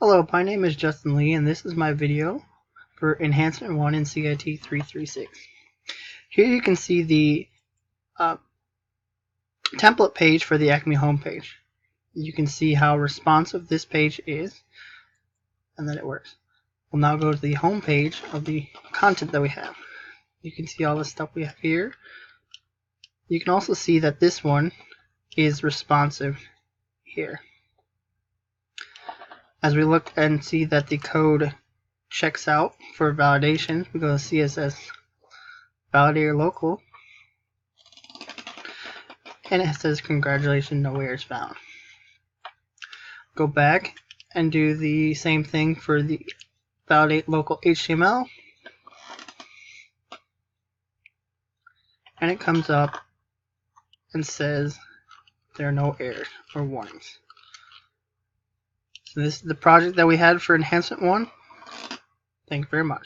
Hello, my name is Justin Lee, and this is my video for Enhancement 1 in CIT 336. Here you can see the template page for the Acme homepage. You can see how responsive this page is and that it works. We'll now go to the home page of the content that we have. You can see all the stuff we have here. You can also see that this one is responsive here. As we look and see that the code checks out for validation, we go to CSS validator local, and it says congratulations, no errors found. Go back and do the same thing for the validate local HTML, and it comes up and says there are no errors or warnings. So this is the project that we had for Enhancement 1. Thank you very much.